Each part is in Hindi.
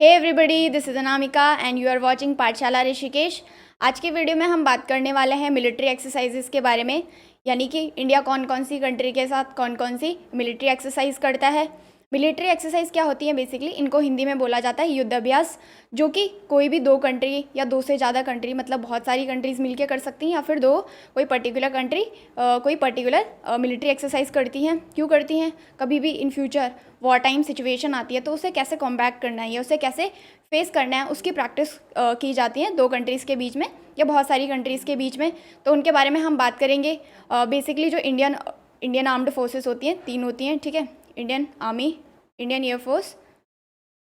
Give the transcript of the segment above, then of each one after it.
Hey everybody, this is Anamika and you are watching Pathshala Rishikesh. आज की वीडियो में हम बात करने वाले हैं मिलिट्री एक्सरसाइजेस के बारे में, यानी कि इंडिया कौन कौन सी कंट्री के साथ कौन कौन सी मिलिट्री एक्सरसाइज करता है। मिलिट्री एक्सरसाइज क्या होती है? बेसिकली इनको हिंदी में बोला जाता है युद्ध अभ्यास, जो कि कोई भी दो कंट्री या दो से ज़्यादा कंट्री, मतलब बहुत सारी कंट्रीज़ मिलकर कर सकती हैं, या फिर दो कोई पर्टिकुलर कंट्री कोई पर्टिकुलर मिलिट्री एक्सरसाइज करती हैं। क्यों करती हैं? कभी भी in future war time situation आती है तो उसे कैसे कॉम्बैट करना है या उसे कैसे फेस करना है, उसकी प्रैक्टिस की जाती है दो कंट्रीज़ के बीच में या बहुत सारी कंट्रीज़ के बीच में। तो उनके बारे में हम बात करेंगे। बेसिकली जो इंडियन आर्म्ड फोर्सेस होती हैं, तीन होती हैं, ठीक है। इंडियन आर्मी, इंडियन एयरफोर्स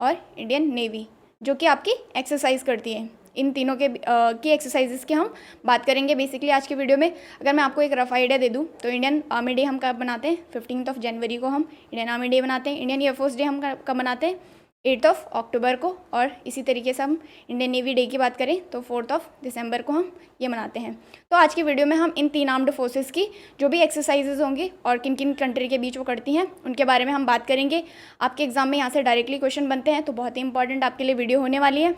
और इंडियन नेवी, जो कि आपकी एक्सरसाइज करती है। इन तीनों के की एक्सरसाइजेस की हम बात करेंगे बेसिकली आज की वीडियो में। अगर मैं आपको एक रफ आइडिया दे दूं तो इंडियन आर्मी डे हम कब बनाते हैं? 15 जनवरी को हम इंडियन आर्मी डे बनाते हैं। इंडियन एयरफोर्स डे हम कब बनाते हैं? 8 अक्टूबर को। और इसी तरीके से हम इंडियन नेवी डे की बात करें तो 4 दिसंबर को हम ये मनाते हैं। तो आज की वीडियो में हम इन तीन आर्म्ड फोर्सेस की जो भी एक्सरसाइजेज होंगी और किन किन कंट्री के बीच वो करती हैं उनके बारे में हम बात करेंगे। आपके एग्जाम में यहाँ से डायरेक्टली क्वेश्चन बनते हैं, तो बहुत ही इंपॉर्टेंट आपके लिए वीडियो होने वाली है।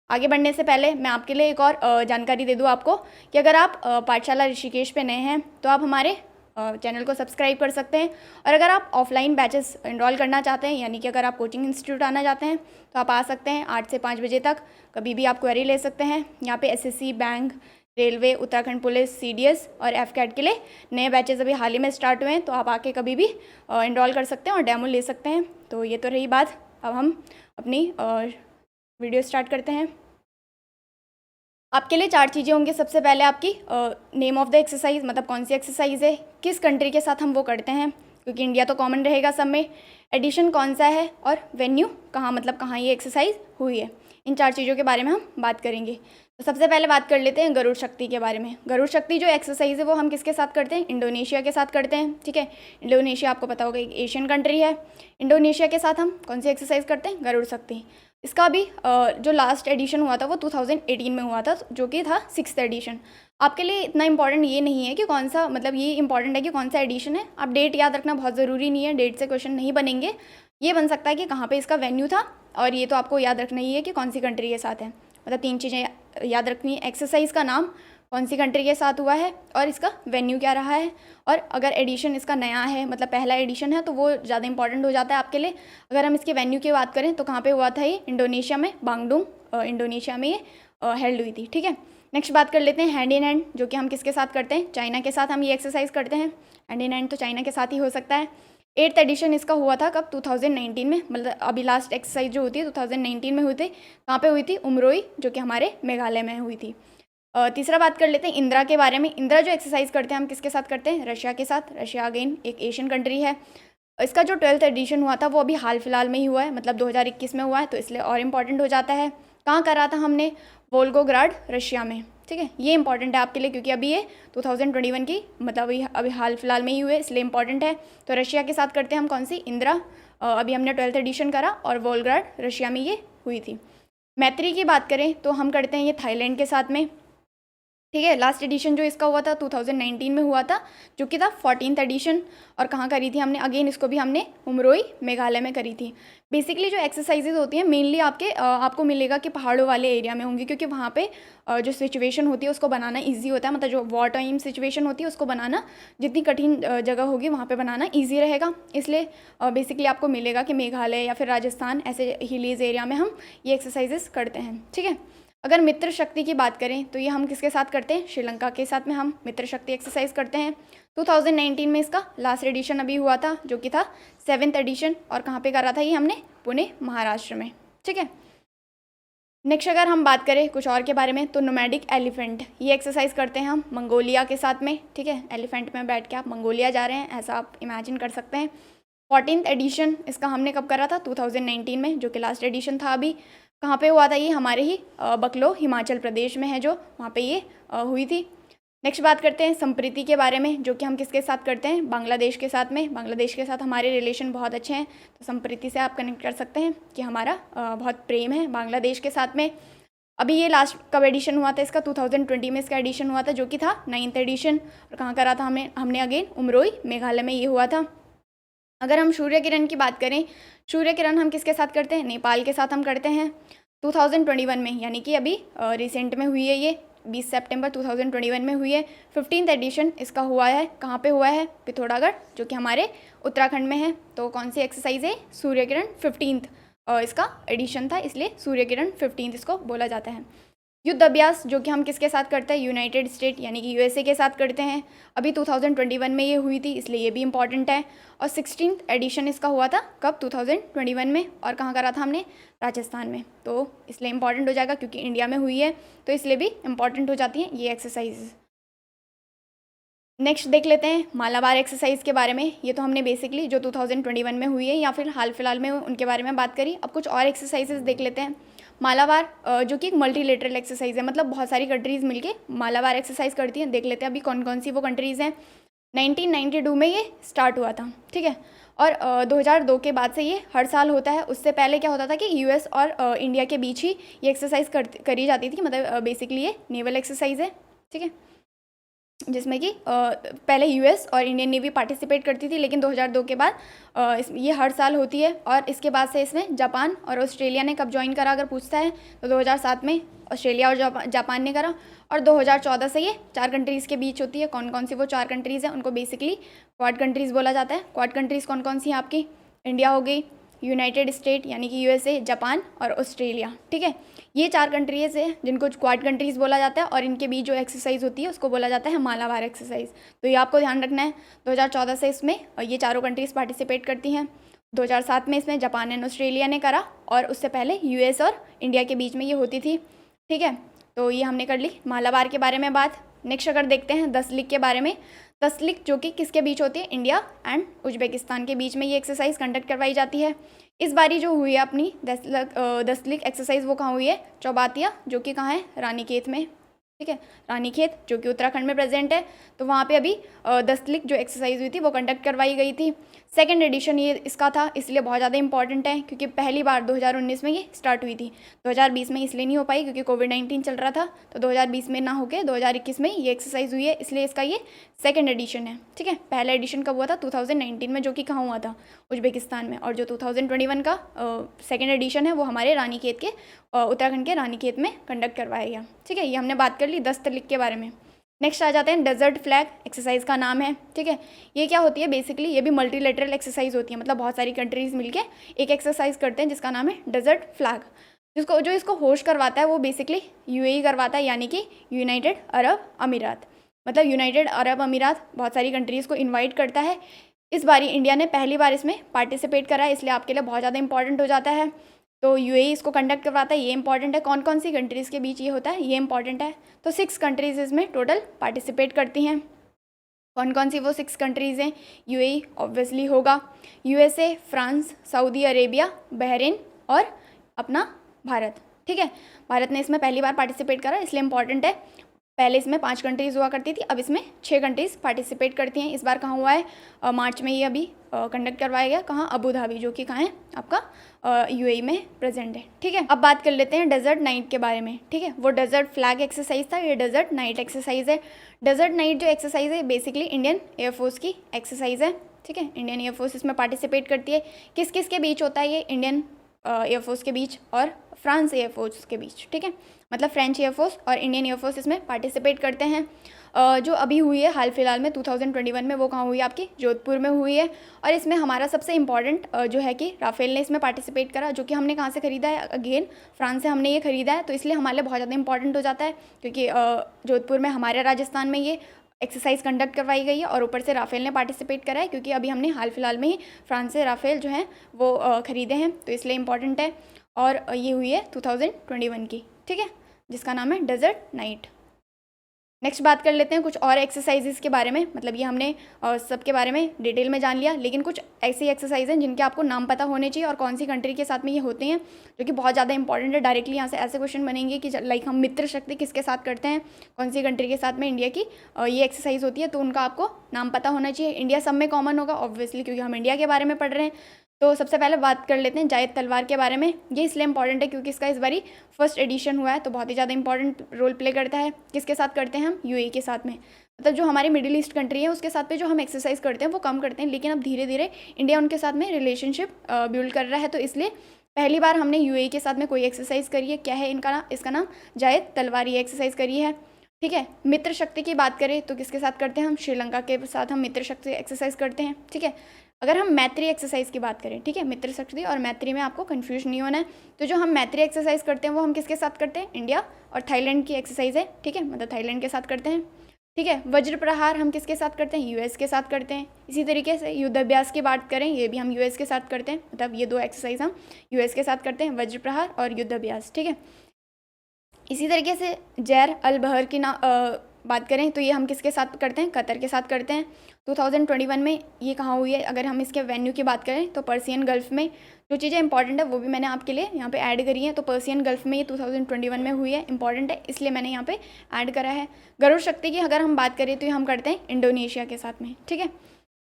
आगे बढ़ने से पहले मैं आपके लिए एक और जानकारी दे दूं आपको कि अगर आप पाठशाला ऋषिकेश पे नए हैं तो आप हमारे चैनल को सब्सक्राइब कर सकते हैं। और अगर आप ऑफलाइन बैचेस इनरोल करना चाहते हैं, यानी कि अगर आप कोचिंग इंस्टीट्यूट आना चाहते हैं, तो आप आ सकते हैं 8 से 5 बजे तक। कभी भी आप क्वेरी ले सकते हैं। यहाँ पे SSC, bank, railway, Uttarakhand police, CDS और एफकैट के लिए नए बैचेस अभी हाल ही में स्टार्ट हुए हैं, तो आप आके कभी भी इनरोल कर सकते हैं और डेमो ले सकते हैं। तो ये तो रही बात। अब हम अपनी वीडियो स्टार्ट करते हैं। आपके लिए 4 चीज़ें होंगी। सबसे पहले आपकी नेम ऑफ़ द एक्सरसाइज, मतलब कौन सी एक्सरसाइज है, किस कंट्री के साथ हम वो करते हैं, क्योंकि इंडिया तो कॉमन रहेगा सब में, एडिशन कौन सा है और वेन्यू कहाँ, मतलब कहाँ ये एक्सरसाइज हुई है। इन 4 चीज़ों के बारे में हम बात करेंगे। तो सबसे पहले बात कर लेते हैं गरुड़ शक्ति के बारे में। गरुड़ शक्ति जो एक्सरसाइज है वो हम किसके साथ करते हैं? इंडोनेशिया के साथ करते हैं, ठीक है। इंडोनेशिया आपको पता होगा एक एशियन कंट्री है। इंडोनेशिया के साथ हम कौन सी एक्सरसाइज करते हैं? गरुड़ शक्ति। इसका अभी जो लास्ट एडिशन हुआ था वो 2018 में हुआ था, जो कि था 6th एडिशन। आपके लिए इतना इंपॉर्टेंट ये नहीं है कि कौन सा, मतलब ये इंपॉर्टेंट है कि कौन सा एडिशन है। आप डेट याद रखना बहुत ज़रूरी नहीं है, डेट से क्वेश्चन नहीं बनेंगे। ये बन सकता है कि कहाँ पे इसका वेन्यू था, और ये तो आपको याद रखना ही है कि कौन सी कंट्री के साथ है। मतलब 3 चीज़ें याद रखनी है: एक्सरसाइज का नाम, कौन सी कंट्री के साथ हुआ है, और इसका वेन्यू क्या रहा है। और अगर एडिशन इसका नया है, मतलब पहला एडिशन है, तो वो ज़्यादा इंपॉर्टेंट हो जाता है आपके लिए। अगर हम इसके वेन्यू की बात करें तो कहाँ पे हुआ था ये? इंडोनेशिया में, बांगडुंग इंडोनेशिया में ये हेल्ड हुई थी, ठीक है। नेक्स्ट बात कर लेते हैं हैंड इन हैंड, जो कि हम किसके साथ करते हैं? चाइना के साथ हम ये एक्सरसाइज करते हैं। हैंड इन हैंड तो चाइना के साथ ही हो सकता है। 8th एडिशन इसका हुआ था कब? 2019 में, मतलब अभी लास्ट एक्सरसाइज जो होती है 2019 में हुई थी। कहाँ पे हुई थी? उमरोई, जो कि हमारे मेघालय में हुई थी। तीसरा बात कर लेते हैं इंदिरा के बारे में। इंदिरा जो एक्सरसाइज करते हैं हम किसके साथ करते हैं? रशिया के साथ। रशिया अगेन एक एशियन कंट्री है। इसका जो 12th एडिशन हुआ था वो अभी हाल फिलहाल में ही हुआ है, मतलब 2021 में हुआ है, तो इसलिए और इम्पॉर्टेंट हो जाता है। कहाँ करा था हमने? वोल्गोग्राड, रशिया में, ठीक है। ये इंपॉर्टेंट है आपके लिए क्योंकि अभी ये 2021 की, मतलब अभी हाल फिलहाल में ही हुए, इसलिए इंपॉर्टेंट है। तो रशिया के साथ करते हैं हम कौन सी? इंदिरा। अभी हमने 12th एडिशन करा और वोल्गोग्राड रशिया में ये हुई थी। मैत्री की बात करें तो हम करते हैं ये थाईलैंड के साथ में, ठीक है। लास्ट एडिशन जो इसका हुआ था 2019 में हुआ था, जो कि था 14th एडिशन। और कहाँ करी थी हमने? अगेन इसको भी हमने उमरोई, मेघालय में करी थी। बेसिकली जो एक्सरसाइजेज होती हैं मेनली आपको मिलेगा कि पहाड़ों वाले एरिया में होंगी, क्योंकि वहाँ पे जो सिचुएशन होती है उसको बनाना ईजी होता है। मतलब जो वॉर टाइम सिचुएशन होती है उसको बनाना, जितनी कठिन जगह होगी वहाँ पर बनाना ईजी रहेगा। इसलिए बेसिकली आपको मिलेगा कि मेघालय या फिर राजस्थान, ऐसे हिलीज एरिया में हम ये एक्सरसाइजेस करते हैं, ठीक है। अगर मित्र शक्ति की बात करें तो ये हम किसके साथ करते हैं? श्रीलंका के साथ में हम मित्र शक्ति एक्सरसाइज करते हैं। 2019 में इसका लास्ट एडिशन अभी हुआ था, जो कि था 7th एडिशन। और कहाँ पे करा था ये? हमने पुणे, महाराष्ट्र में, ठीक है। नेक्स्ट अगर हम बात करें कुछ और के बारे में तो नोमैडिक एलिफेंट, ये एक्सरसाइज करते हैं हम मंगोलिया के साथ में, ठीक है। एलिफेंट में बैठ के आप मंगोलिया जा रहे हैं, ऐसा आप इमेजिन कर सकते हैं। 14th एडिशन इसका हमने कब करा था? 2019 में, जो कि लास्ट एडिशन था अभी। कहाँ पे हुआ था ये? हमारे ही बकलो, हिमाचल प्रदेश में है, जो वहाँ पे ये हुई थी। नेक्स्ट बात करते हैं संप्रीति के बारे में, जो कि हम किसके साथ करते हैं? बांग्लादेश के साथ में। बांग्लादेश के साथ हमारे रिलेशन बहुत अच्छे हैं, तो संप्रीति से आप कनेक्ट कर सकते हैं कि हमारा बहुत प्रेम है बांग्लादेश के साथ में। अभी ये लास्ट कब एडिशन हुआ था इसका? 2020 में इसका एडिशन हुआ था, जो कि था 9th एडिशन। और कहाँ करा था हमने अगेन उमरोई, मेघालय में ये हुआ था। अगर हम सूर्य किरण की बात करें, सूर्य किरण हम किसके साथ करते हैं? नेपाल के साथ हम करते हैं 2021 में, यानी कि अभी रिसेंट में हुई है, ये 20 सितंबर 2021 में हुई है। 15th एडिशन इसका हुआ है। कहाँ पे हुआ है? पिथौरागढ़, जो कि हमारे उत्तराखंड में है। तो कौन सी एक्सरसाइज है? सूर्य किरण 15th इसका एडिशन था, इसलिए सूर्य किरण 15th इसको बोला जाता है। युद्ध अभ्यास जो कि हम किसके साथ करते हैं? यूनाइटेड स्टेट यानी कि यूएसए के साथ करते हैं। अभी 2021 में ये हुई थी, इसलिए ये भी इंपॉर्टेंट है। और 16th एडिशन इसका हुआ था कब? 2021 में। और कहाँ करा था हमने? राजस्थान में। तो इसलिए इंपॉर्टेंट हो जाएगा, क्योंकि इंडिया में हुई है तो इसलिए भी इंपॉर्टेंट हो जाती हैं ये एक्सरसाइज। नेक्स्ट देख लेते हैं मालाबार एक्सरसाइज के बारे में। ये तो हमने बेसिकली जो 2021 में हुई है या फिर हाल फिलहाल में उनके बारे में बात करी। अब कुछ और एक्सरसाइजेज देख लेते हैं। मालाबार जो कि एक मल्टीलेटरल एक्सरसाइज है, मतलब बहुत सारी कंट्रीज़ मिलके मालाबार एक्सरसाइज करती हैं। देख लेते हैं अभी कौन कौन सी वो कंट्रीज़ हैं। 1992 में ये स्टार्ट हुआ था, ठीक है। और 2002 के बाद से ये हर साल होता है। उससे पहले क्या होता था कि यूएस और इंडिया के बीच ही ये एक्सरसाइज करी जाती थी, मतलब बेसिकली ये नेवल एक्सरसाइज है, ठीक है, जिसमें कि पहले यूएस और इंडियन नेवी पार्टिसिपेट करती थी, लेकिन 2002 के बाद ये हर साल होती है। और इसके बाद से इसमें जापान और ऑस्ट्रेलिया ने कब ज्वाइन करा अगर पूछता है तो 2007 में ऑस्ट्रेलिया और जापान ने करा। और 2014 से ये 4 कंट्रीज़ के बीच होती है। कौन कौन सी वो 4 कंट्रीज़ हैं? उनको बेसिकली क्वाड कंट्रीज़ बोला जाता है। क्वाड कंट्रीज़ कौन कौन सी हैं आपकी? इंडिया हो गई, यूनाइटेड स्टेट यानी कि यूएसए, जापान और ऑस्ट्रेलिया, ठीक है। ये 4 कंट्रीज़ हैं जिनको क्वाड कंट्रीज़ बोला जाता है। और इनके बीच जो एक्सरसाइज होती है उसको बोला जाता है मालाबार एक्सरसाइज। तो ये आपको ध्यान रखना है। 2014 से इसमें ये चारों कंट्रीज़ पार्टिसिपेट करती हैं। 2007 में इसमें जापान एंड ऑस्ट्रेलिया ने करा, और उससे पहले यूएस और इंडिया के बीच में ये होती थी, ठीक है। तो ये हमने कर ली मालाबार के बारे में बात। नेक्स्ट अगर देखते हैं 10 लीग के बारे में। 10 लीग जो कि किसके बीच होती है? इंडिया एंड उज्बेकिस्तान के बीच में ये एक्सरसाइज कंडक्ट करवाई जाती है। इस बारी जो हुई है अपनी 10 लीग एक्सरसाइज वो कहाँ हुई है? चौबातिया, जो कि कहाँ है? रानीखेत में, ठीक है। रानीखेत जो कि उत्तराखंड में प्रेजेंट है। तो वहाँ पे अभी 10 लीग जो एक्सरसाइज हुई थी वो कंडक्ट करवाई गई थी। सेकंड एडिशन ये इसका था, इसलिए बहुत ज़्यादा इंपॉर्टेंट है, क्योंकि पहली बार 2019 में ये स्टार्ट हुई थी। 2020 में इसलिए नहीं हो पाई क्योंकि कोविड-19 चल रहा था, तो 2020 में ना होके 2021 में ये एक्सरसाइज हुई है, इसलिए इसका ये सेकंड एडिशन है, ठीक है। पहला एडिशन कब हुआ था? 2019 में, जो कि कहाँ हुआ था? उज्बेकिस्तान में। और जो 2021 का सेकेंड एडिशन है वो हमारे रानीखेत के उत्तराखंड के रानीखेत में कंडक्ट करवाया गया, ठीक है। ये हमने बात कर ली 10 लीग के बारे में। नेक्स्ट आ जाते हैं डेजर्ट फ्लैग एक्सरसाइज का नाम है, ठीक है। ये क्या होती है? बेसिकली ये भी मल्टीलेटरल एक्सरसाइज होती है, मतलब बहुत सारी कंट्रीज़ मिलके एक एक्सरसाइज करते हैं जिसका नाम है डेजर्ट फ्लैग। जो इसको होस्ट करवाता है वो बेसिकली यूएई करवाता है, यानी कि यूनाइटेड अरब अमीरात। मतलब यूनाइटेड अरब अमीरात बहुत सारी कंट्रीज़ को इन्वाइट करता है। इस बारी इंडिया ने पहली बार इसमें पार्टिसिपेट करा है, इसलिए आपके लिए बहुत ज़्यादा इंपॉर्टेंट हो जाता है। तो यूएई इसको कंडक्ट करवाता है, ये इंपॉर्टेंट है। कौन कौन सी कंट्रीज़ के बीच ये होता है, ये इंपॉर्टेंट है। तो 6 कंट्रीज़ इसमें टोटल पार्टिसिपेट करती हैं। कौन कौन सी वो 6 कंट्रीज़ हैं? यूएई ऑब्वियसली होगा, USA, France, Saudi Arabia, Bahrain और अपना भारत, ठीक है। भारत ने इसमें पहली बार पार्टिसिपेट करा, इसलिए इंपॉर्टेंट है। पहले इसमें 5 कंट्रीज़ हुआ करती थी, अब इसमें 6 कंट्रीज़ पार्टिसिपेट करती हैं। इस बार कहाँ हुआ है? मार्च में ये अभी कंडक्ट करवाया गया। कहाँ? अबू धाबी, जो कि कहाँ है आपका यूएई में प्रेजेंट है, ठीक है। अब बात कर लेते हैं डेजर्ट नाइट के बारे में, ठीक है। वो डेजर्ट फ्लैग एक्सरसाइज था, ये डेजर्ट नाइट एक्सरसाइज है। डेजर्ट नाइट जो एक्सरसाइज है बेसिकली इंडियन एयरफोर्स की एक्सरसाइज है, ठीक है। इंडियन एयरफोर्स इसमें पार्टिसिपेट करती है। किस किस के बीच होता है ये? इंडियन एयरफोर्स के बीच और फ्रांस एयरफोर्स के बीच, ठीक है। मतलब फ्रेंच एयरफोर्स और इंडियन एयरफोर्स इसमें पार्टिसिपेट करते हैं। जो अभी हुई है हाल फिलहाल में 2021 में, वो कहाँ हुई है? आपकी जोधपुर में हुई है। और इसमें हमारा सबसे इम्पॉर्टेंट जो है कि राफेल ने इसमें पार्टिसिपेट करा, जो कि हमने कहाँ से ख़रीदा है? अगेन फ्रांस से हमने ये ख़रीदा है, तो इसलिए हमारे लिए बहुत ज़्यादा इंपॉर्टेंट हो जाता है, क्योंकि जोधपुर में हमारे राजस्थान में ये एक्सरसाइज कंडक्ट करवाई गई है। और ऊपर से राफेल ने पार्टिसिपेट करा है, क्योंकि अभी हमने हाल फिलहाल में ही फ्रांस से राफेल जो हैं वो ख़रीदे हैं, तो इसलिए इंपॉर्टेंट है। और ये हुई है 2021 की, ठीक है, जिसका नाम है डेजर्ट नाइट। नेक्स्ट बात कर लेते हैं कुछ और एक्सरसाइजेस के बारे में। मतलब ये हमने सब के बारे में डिटेल में जान लिया, लेकिन कुछ ऐसी एक्सरसाइज हैं जिनके आपको नाम पता होने चाहिए और कौन सी कंट्री के साथ में ये होते हैं, जो कि बहुत ज़्यादा इंपॉर्टेंट है। डायरेक्टली यहाँ से ऐसे क्वेश्चन बनेंगे कि लाइक हम मित्र शक्ति किसके साथ करते हैं, कौन सी कंट्री के साथ में इंडिया की ये एक्सरसाइज होती है, तो उनका आपको नाम पता होना चाहिए। इंडिया सब में कॉमन होगा ऑब्वियसली, क्योंकि हम इंडिया के बारे में पढ़ रहे हैं। तो सबसे पहले बात कर लेते हैं जायद तलवार के बारे में। ये इसलिए इंपॉर्टेंट है क्योंकि इसका इस बारी फर्स्ट एडिशन हुआ है, तो बहुत ही ज़्यादा इंपॉर्टेंट रोल प्ले करता है। किसके साथ करते हैं हम? यूएई के साथ में। मतलब जो हमारे मिडिल ईस्ट कंट्री है उसके साथ पे जो हम एक्सरसाइज करते हैं वो कम करते हैं, लेकिन अब धीरे धीरे इंडिया उनके साथ में रिलेशनशिप बिल्ड कर रहा है। तो इसलिए पहली बार हमने यूएई के साथ में कोई एक्सरसाइज करी है। क्या है इसका नाम जायद तलवारी एक्सरसाइज करी है। ठीक है, मित्र शक्ति की बात करें तो किसके साथ करते हैं हम, श्रीलंका के साथ हम मित्र शक्ति एक्सरसाइज करते हैं। ठीक है, अगर हम मैत्री एक्सरसाइज की बात करें, ठीक है, मित्र शक्ति और मैत्री में आपको कन्फ्यूज नहीं होना है। तो जो हम मैत्री एक्सरसाइज करते हैं वो हम किसके साथ करते हैं, इंडिया और थाईलैंड की एक्सरसाइज है। ठीक है, मतलब थाईलैंड के साथ करते हैं। ठीक है, वज्र प्रहार हम किसके साथ करते हैं, यूएस के साथ करते हैं। इसी तरीके से युद्धाभ्यास की बात करें, ये भी हम यूएस के साथ करते हैं, मतलब ये 2 एक्सरसाइज हम यूएस के साथ करते हैं, वज्र प्रहार और युद्धाभ्यास। ठीक है, इसी तरीके से जैर अल बहर की बात करें तो ये हम किसके साथ करते हैं, कतर के साथ करते हैं। 2021 में ये कहाँ हुई है, अगर हम इसके वेन्यू की बात करें तो पर्सियन गल्फ़ में। जो चीज़ें इंपॉर्टेंट है वो भी मैंने आपके लिए यहाँ पे ऐड करी है। तो पर्सियन गल्फ़ में ये 2021 में हुई है, इंपॉर्टेंट है इसलिए मैंने यहाँ पे ऐड करा है। गरुड़ शक्ति की अगर हम बात करें तो ये हम करते हैं इंडोनेशिया के साथ में। ठीक है,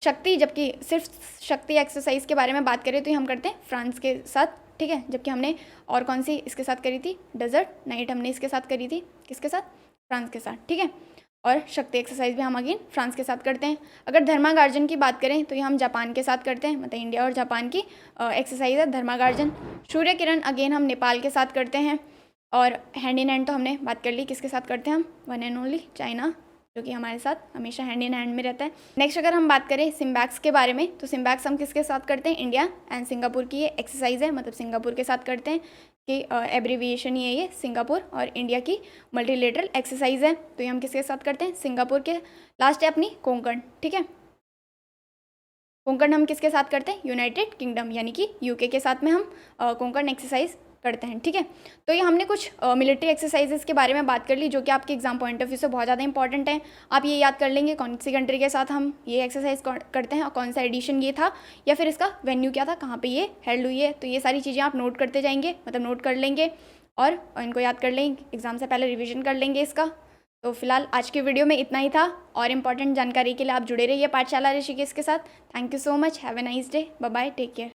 शक्ति, जबकि सिर्फ शक्ति एक्सरसाइज के बारे में बात करें तो ये हम करते हैं फ्रांस के साथ। ठीक है, जबकि हमने और कौन सी इसके साथ करी थी, डेजर्ट नाइट हमने इसके साथ करी थी, किसके साथ, फ्रांस के साथ। ठीक है, और शक्ति एक्सरसाइज भी हम अगेन फ्रांस के साथ करते हैं। अगर धर्मागार्जन की बात करें तो ये हम जापान के साथ करते हैं, मतलब इंडिया और जापान की एक्सरसाइज है धर्मागार्जन। सूर्य किरण अगेन हम नेपाल के साथ करते हैं। और हैंड इन हैंड तो हमने बात कर ली, किसके साथ करते हैं हम, वन एंड ओनली चाइना, जो कि हमारे साथ हमेशा हैंड इन हैंड में रहता है। नेक्स्ट अगर हम बात करें सिम्बैक्स के बारे में तो सिम्बैक्स हम किसके साथ करते हैं, इंडिया एंड सिंगापुर की ये एक्सरसाइज है, मतलब सिंगापुर के साथ करते हैं कि एब्रीविएशन ही है ये सिंगापुर और इंडिया की मल्टीलेटरल एक्सरसाइज है। तो ये हम किसके साथ करते हैं, सिंगापुर के। लास्ट है अपनी कोंकण। ठीक है, कोंकण हम किसके साथ करते हैं, यूनाइटेड किंगडम यानी कि यूके के साथ में हम कोंकण एक्सरसाइज करते हैं। ठीक है, तो ये हमने कुछ मिलिट्री एक्सरसाइजेस के बारे में बात कर ली जो कि आपके एग्जाम पॉइंट ऑफ व्यू से बहुत ज़्यादा इंपॉर्टेंट है। आप ये याद कर लेंगे कौन सी कंट्री के साथ हम ये एक्सरसाइज करते हैं और कौन सा एडिशन ये था, या फिर इसका वेन्यू क्या था, कहाँ पे ये हेल्ड हुई है। तो ये सारी चीज़ें आप नोट करते जाएंगे, मतलब नोट कर लेंगे और इनको याद कर लेंगे, एग्जाम से पहले रिविजन कर लेंगे इसका। तो फिलहाल आज की वीडियो में इतना ही था, और इम्पॉर्टेंट जानकारी के लिए आप जुड़े रहिए पाठशाला ऋषिकेश के साथ। Thank you so much, have a nice day, bye bye, take care.